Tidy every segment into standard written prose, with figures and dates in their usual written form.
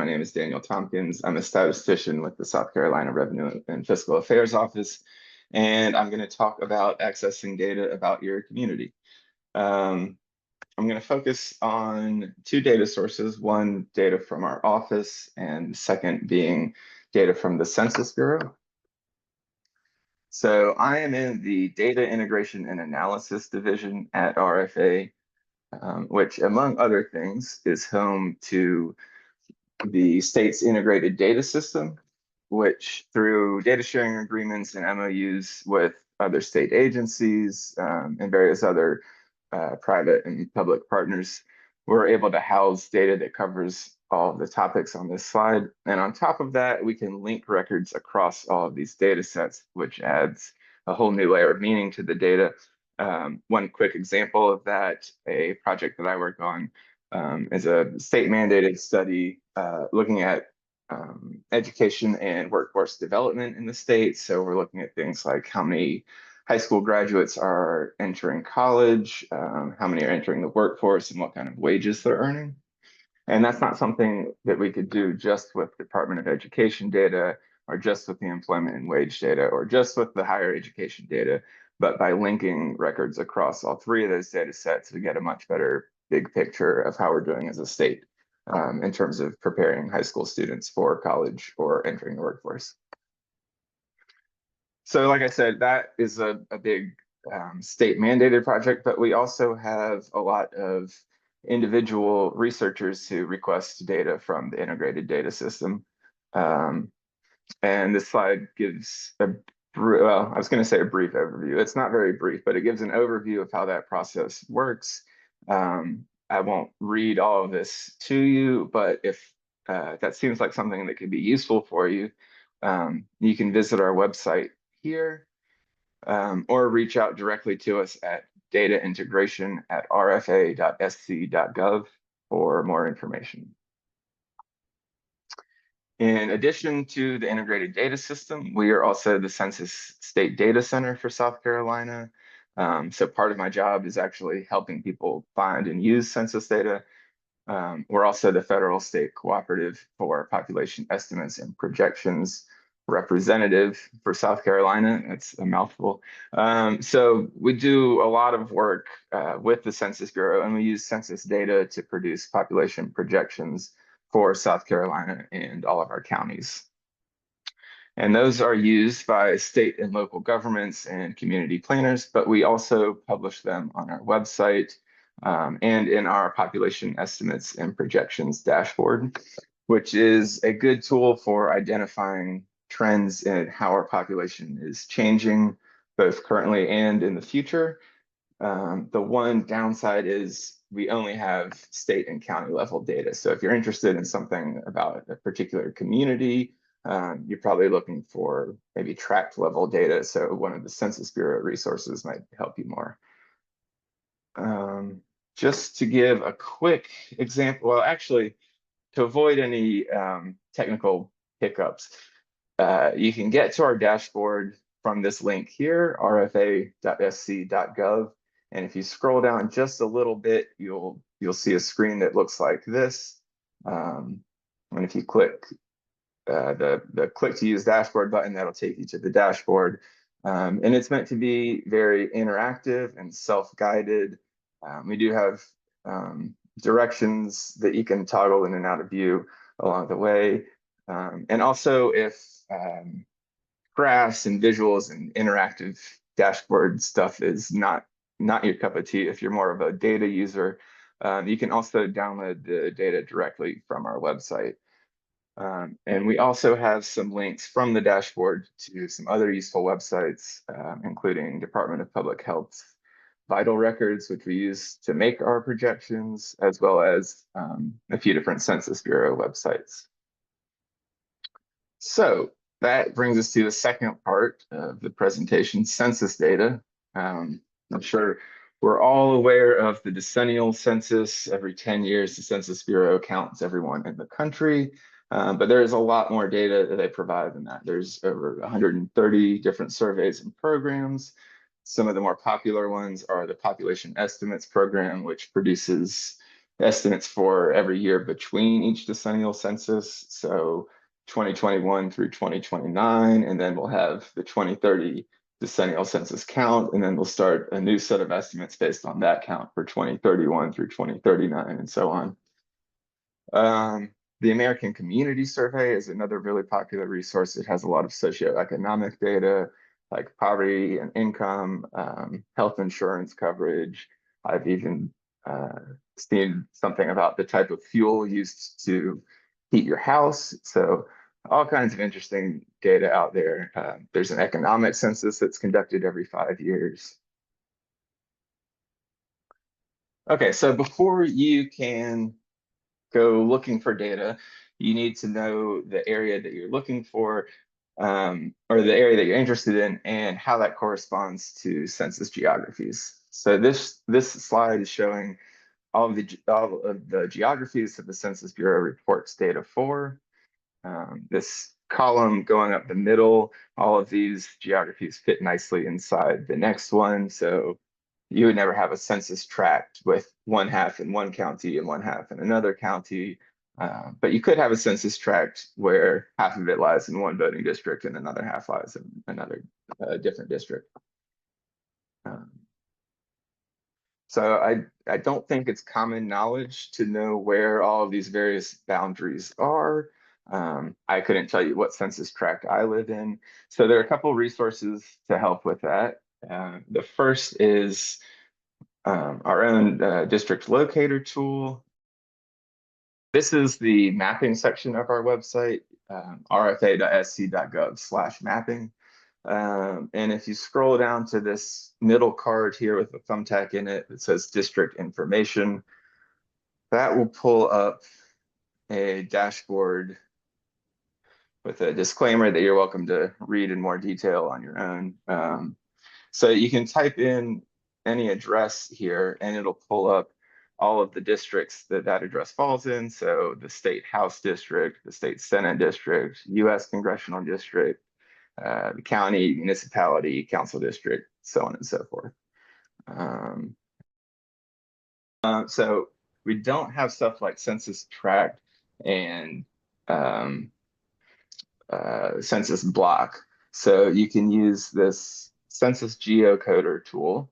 name is Daniel Tompkins. I'm a statistician with the South Carolina Revenue and Fiscal Affairs Office, and I'm going to talk about accessing data about your community. I'm going to focus on two data sources, one data from our office, and the second being data from the Census Bureau. So I am in the Data Integration and Analysis Division at RFA, which, among other things, is home to the state's integrated data system, which through data sharing agreements and MOUs with other state agencies and various other private and public partners, we're able to house data that covers all of the topics on this slide. And on top of that, we can link records across all of these data sets, which adds a whole new layer of meaning to the data. One quick example of that, a project that I work on is a state mandated study looking at education and workforce development in the state. So we're looking at things like how many high school graduates are entering college, how many are entering the workforce, and what kind of wages they're earning. And that's not something that we could do just with Department of Education data, or just with the employment and wage data, or just with the higher education data. But by linking records across all three of those data sets, we get a much better big picture of how we're doing as a state in terms of preparing high school students for college or entering the workforce. So like I said, that is a big state mandated project, but we also have a lot of individual researchers who request data from the integrated data system. And this slide gives well, I was going to say a brief overview. It's not very brief, but it gives an overview of how that process works. I won't read all of this to you, but if that seems like something that could be useful for you, you can visit our website here or reach out directly to us at dataintegration@rfa.sc.gov for more information. In addition to the integrated data system, we are also the Census State Data Center for South Carolina. So part of my job is actually helping people find and use census data. We're also the Federal-State Cooperative for Population Estimates and Projections representative for South Carolina. That's a mouthful. So we do a lot of work with the Census Bureau, and we use census data to produce population projections for South Carolina and all of our counties. And those are used by state and local governments and community planners, but we also publish them on our website and in our population estimates and projections dashboard, which is a good tool for identifying trends in how our population is changing, both currently and in the future. The one downside is we only have state and county level data. So if you're interested in something about a particular community, you're probably looking for maybe tract level data. So one of the Census Bureau resources might help you more. Just to give a quick example, well, actually, to avoid any technical hiccups, you can get to our dashboard from this link here, rfa.sc.gov. And if you scroll down just a little bit, you'll see a screen that looks like this. And if you click the click to use dashboard button, that'll take you to the dashboard. And it's meant to be very interactive and self-guided. We do have directions that you can toggle in and out of view along the way. And also if graphs and visuals and interactive dashboard stuff is not your cup of tea, if you're more of a data user, you can also download the data directly from our website. And we also have some links from the dashboard to some other useful websites, including Department of Public Health vital records, which we use to make our projections, as well as a few different Census Bureau websites. So that brings us to the second part of the presentation, census data. I'm sure we're all aware of the decennial census. Every 10 years, the Census Bureau counts everyone in the country. But there's a lot more data that they provide than that. There's over 130 different surveys and programs. Some of the more popular ones are the Population Estimates Program, which produces estimates for every year between each decennial census. So 2021 through 2029, and then we'll have the 2030 decennial census count, and then we'll start a new set of estimates based on that count for 2031 through 2039 and so on. The American Community Survey is another really popular resource. It has a lot of socioeconomic data like poverty and income, health insurance coverage. I've even seen something about the type of fuel used to heat your house. So all kinds of interesting data out there. There's an economic census that's conducted every 5 years. Okay, so before you can go looking for data, you need to know the area that you're looking for, or the area that you're interested in, and how that corresponds to census geographies. So this slide is showing all of the geographies that the Census Bureau reports data for. This column going up the middle, all of these geographies fit nicely inside the next one. So you would never have a census tract with one half in one county and one half in another county. But you could have a census tract where half of it lies in one voting district and another half lies in another different district. So I don't think it's common knowledge to know where all of these various boundaries are. I couldn't tell you what census tract I live in. So there are a couple resources to help with that. The first is our own district locator tool. This is the mapping section of our website, rfa.sc.gov/mapping. And if you scroll down to this middle card here with the thumbtack in it that says district information, that will pull up a dashboard with a disclaimer that you're welcome to read in more detail on your own. So you can type in any address here and it'll pull up all of the districts that that address falls in. So the state House district, the state Senate district, US congressional district, the county, municipality, council district, so on and so forth. So we don't have stuff like census tract and census block. So you can use this census geocoder tool.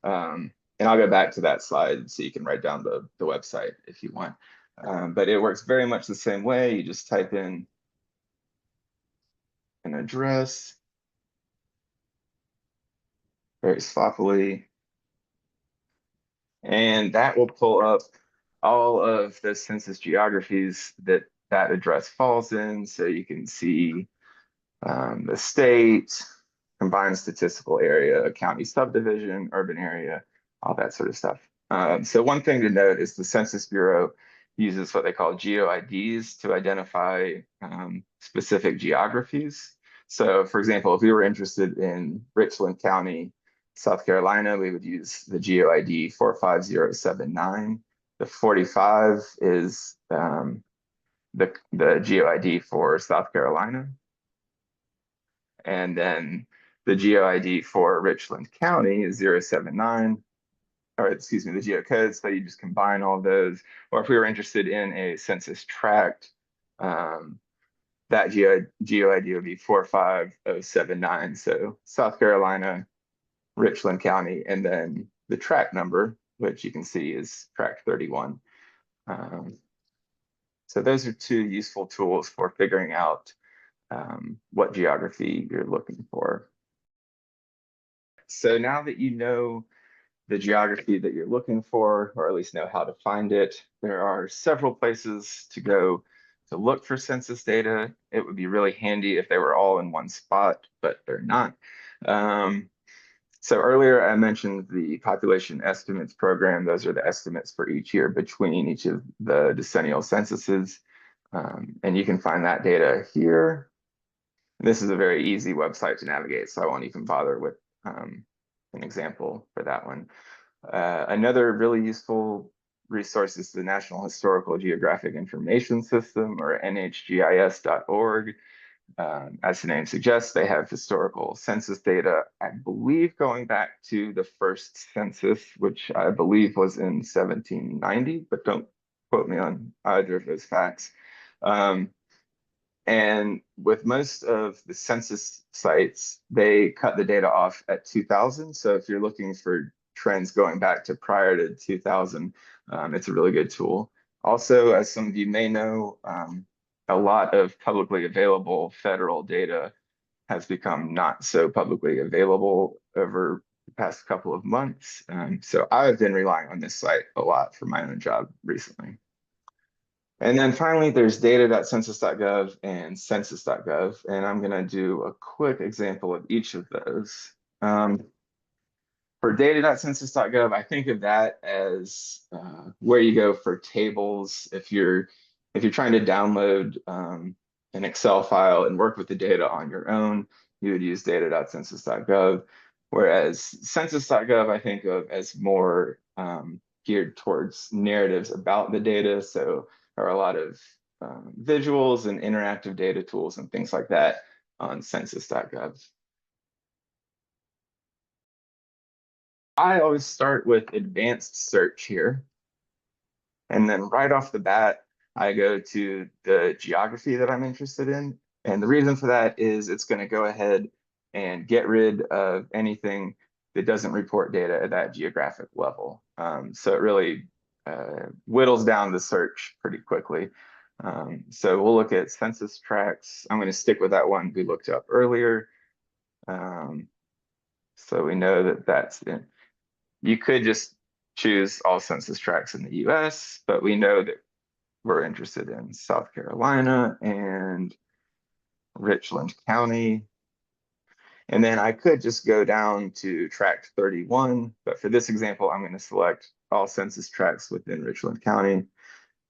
And I'll go back to that slide so you can write down the website if you want. But it works very much the same way. You just type in an address very sloppily. And that will pull up all of the census geographies that that address falls in. So you can see the state, combined statistical area, county subdivision, urban area, all that sort of stuff. So one thing to note is the Census Bureau uses what they call GeoIDs to identify specific geographies. So for example, if we were interested in Richland County, South Carolina, we would use the GeoID 45079. The 45 is the GeoID for South Carolina. And then the GeoID for Richland County is 079, or excuse me, the geocode. So you just combine all of those. Or if we were interested in a census tract, that GeoID would be 45079. So South Carolina, Richland County, and then the tract number, which you can see is tract 31. So those are two useful tools for figuring out what geography you're looking for. So now that you know the geography that you're looking for, or at least know how to find it, there are several places to go to look for census data. It would be really handy if they were all in one spot, but they're not. So earlier I mentioned the population estimates program. Those are the estimates for each year between each of the decennial censuses. And you can find that data here. This is a very easy website to navigate, so I won't even bother with an example for that one. Another really useful resource is the National Historical Geographic Information System, or nhgis.org. As the name suggests, they have historical census data, I believe going back to the first census, which I believe was in 1790, but don't quote me on either of those facts. And with most of the census sites, they cut the data off at 2000. So if you're looking for trends going back to prior to 2000, it's a really good tool. Also, as some of you may know, a lot of publicly available federal data has become not so publicly available over the past couple of months. So I've been relying on this site a lot for my own job recently. And then finally, there's data.census.gov and census.gov, and I'm going to do a quick example of each of those. For data.census.gov, I think of that as where you go for tables. If you're trying to download an Excel file and work with the data on your own, you would use data.census.gov. Whereas census.gov, I think of as more geared towards narratives about the data. So there are a lot of visuals and interactive data tools and things like that on census.gov. I always start with advanced search here. And then right off the bat, I go to the geography that I'm interested in. And the reason for that is it's going to go ahead and get rid of anything that doesn't report data at that geographic level. So it really whittles down the search pretty quickly. So we'll look at census tracts. I'm going to stick with that one we looked up earlier. So we know that that's in. You could just choose all census tracts in the US, but we know that we're interested in South Carolina and Richland County. And then I could just go down to tract 31, but for this example, I'm going to select all census tracts within Richland County.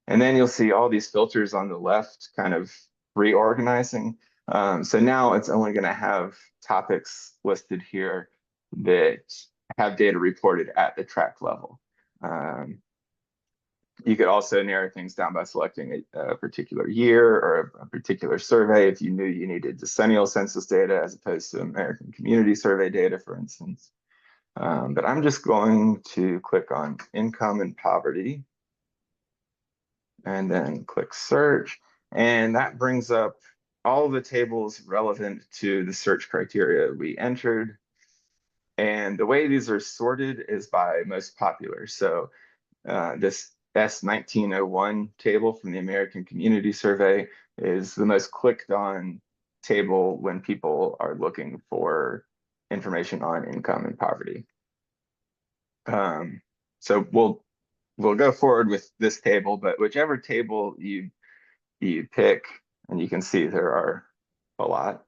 And then you'll see all these filters on the left kind of reorganizing. So now it's only going to have topics listed here that have data reported at the tract level. You could also narrow things down by selecting a particular year or a particular survey if you knew you needed decennial census data as opposed to American Community Survey data, for instance. But I'm just going to click on income and poverty and then click search. And that brings up all the tables relevant to the search criteria we entered. And the way these are sorted is by most popular. So this S1901 table from the American Community Survey is the most clicked on table when people are looking for information on income and poverty. So we'll go forward with this table, but whichever table you pick, and you can see there are a lot.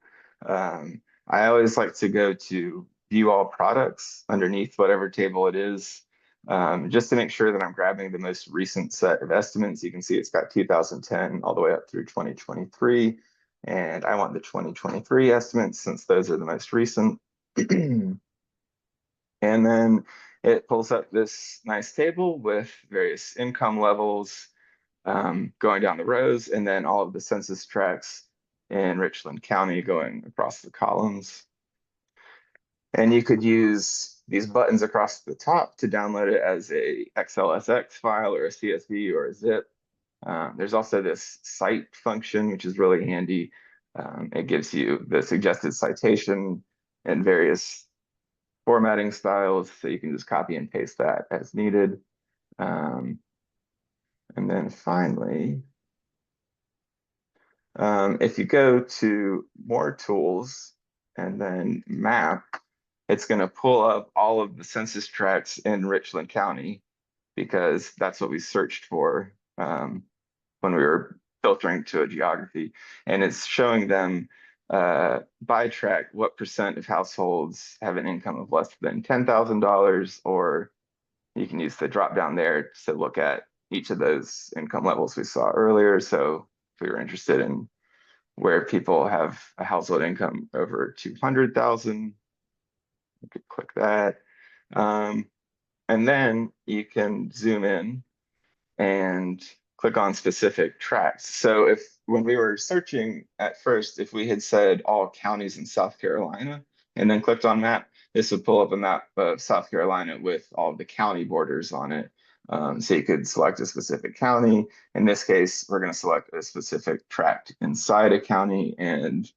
I always like to go to view all products underneath whatever table it is, just to make sure that I'm grabbing the most recent set of estimates. You can see it's got 2010 all the way up through 2023, and I want the 2023 estimates since those are the most recent. And then it pulls up this nice table with various income levels going down the rows, and then all of the census tracts in Richland County going across the columns. And you could use these buttons across the top to download it as a XLSX file or a CSV or a zip. There's also this cite function, which is really handy. It gives you the suggested citation and various formatting styles, so you can just copy and paste that as needed. And then finally, if you go to more tools and then map, it's going to pull up all of the census tracts in Richland County because that's what we searched for when we were filtering to a geography. And it's showing them by tract what percent of households have an income of less than $10,000, or you can use the drop down there to look at each of those income levels we saw earlier. So if we were interested in where people have a household income over 200,000, you could click that. And then you can zoom in and click on specific tracts. So if when we were searching at first, if we had said all counties in South Carolina and then clicked on map, this would pull up a map of South Carolina with all the county borders on it. So you could select a specific county. In this case, we're going to select a specific tract inside a county and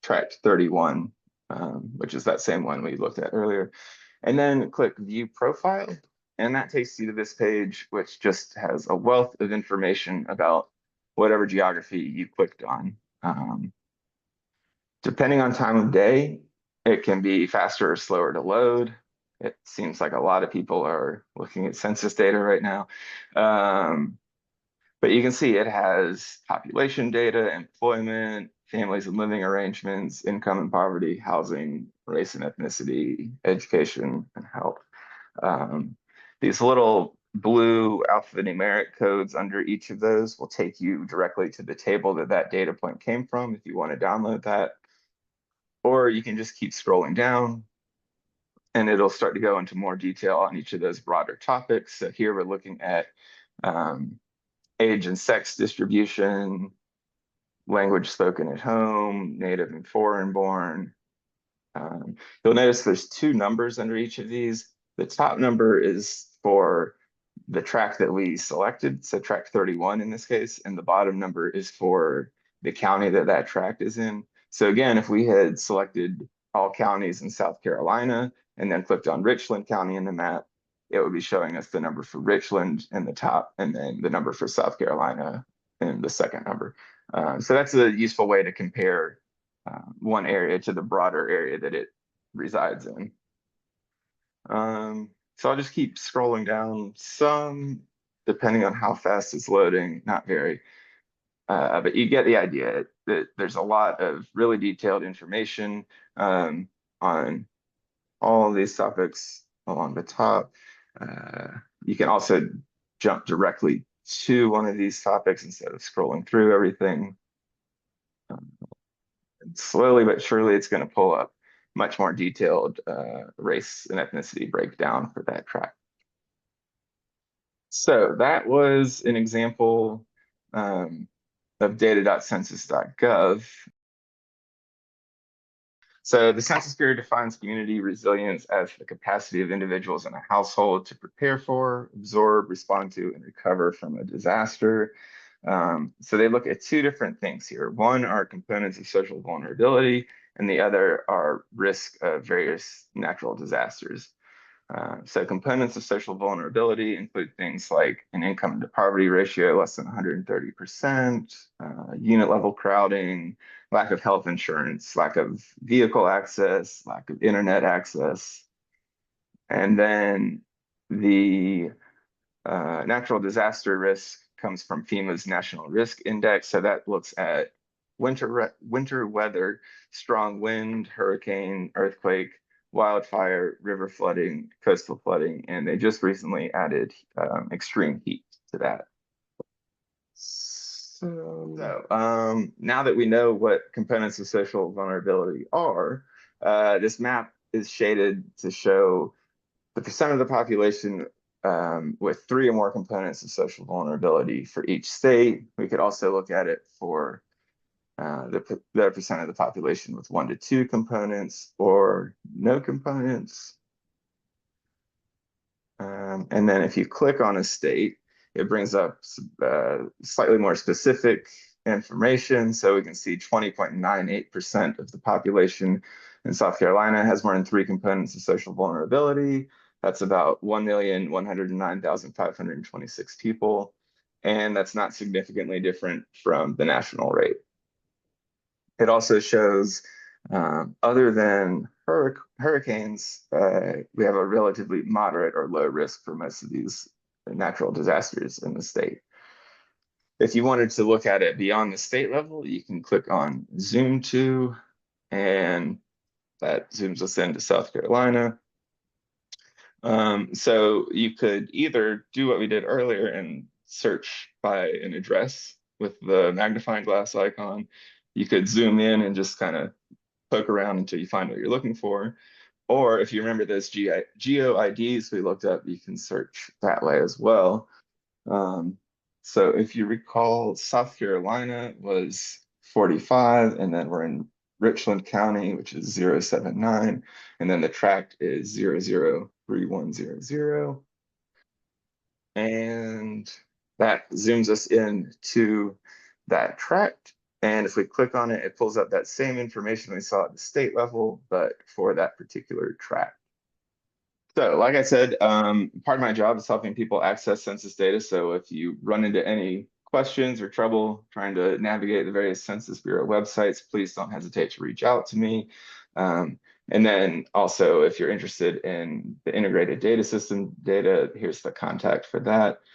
tract 31, which is that same one we looked at earlier. And then click View Profile. And that takes you to this page, which just has a wealth of information about whatever geography you clicked on. Depending on time of day, it can be faster or slower to load. It seems like a lot of people are looking at census data right now. But you can see it has population data, employment, families and living arrangements, income and poverty, housing, race and ethnicity, education, and health. These little blue alphanumeric codes under each of those will take you directly to the table that that data point came from if you want to download that. Or you can just keep scrolling down and it'll start to go into more detail on each of those broader topics. So here we're looking at age and sex distribution, language spoken at home, native and foreign born. You'll notice there's two numbers under each of these. The top number is for the tract that we selected, so tract 31 in this case, and the bottom number is for the county that that tract is in. So again, if we had selected all counties in South Carolina and then clicked on Richland County in the map, it would be showing us the number for Richland in the top and then the number for South Carolina in the second number. So that's a useful way to compare one area to the broader area that it resides in. So I'll just keep scrolling down some, depending on how fast it's loading, not very. But you get the idea that there's a lot of really detailed information on all of these topics along the top. You can also jump directly to one of these topics instead of scrolling through everything. And slowly but surely, it's going to pull up much more detailed race and ethnicity breakdown for that tract. So that was an example of data.census.gov. So the Census Bureau defines community resilience as the capacity of individuals in a household to prepare for, absorb, respond to, and recover from a disaster. So they look at two different things here. One are components of social vulnerability, and the other are risk of various natural disasters. So components of social vulnerability include things like an income to poverty ratio less than 130%, unit level crowding, lack of health insurance, lack of vehicle access, lack of internet access. And then the natural disaster risk comes from FEMA's National Risk Index. So that looks at winter weather, strong wind, hurricane, earthquake, wildfire, river flooding, coastal flooding, and they just recently added extreme heat to that. So now that we know what components of social vulnerability are, this map is shaded to show the percent of the population with 3 or more components of social vulnerability for each state. We could also look at it for the percent of the population with 1 to 2 components or no components. And then if you click on a state, it brings up slightly more specific information. So we can see 20.98% of the population in South Carolina has more than 3 components of social vulnerability. That's about 1,109,526 people. And that's not significantly different from the national rate. It also shows, other than hurricanes, we have a relatively moderate or low risk for most of these natural disasters in the state. If you wanted to look at it beyond the state level, you can click on Zoom to, and that zooms us into South Carolina. So you could either do what we did earlier and search by an address with the magnifying glass icon. You could zoom in and just kind of poke around until you find what you're looking for. Or if you remember those geo IDs we looked up, you can search that way as well. So if you recall, South Carolina was 45, and then we're in Richland County, which is 079, and then the tract is 003100. And that zooms us in to that tract. And if we click on it, it pulls up that same information we saw at the state level, but for that particular tract. So, like I said, part of my job is helping people access census data. So if you run into any questions or trouble trying to navigate the various Census Bureau websites, please don't hesitate to reach out to me. And then also, if you're interested in the integrated data system data, here's the contact for that.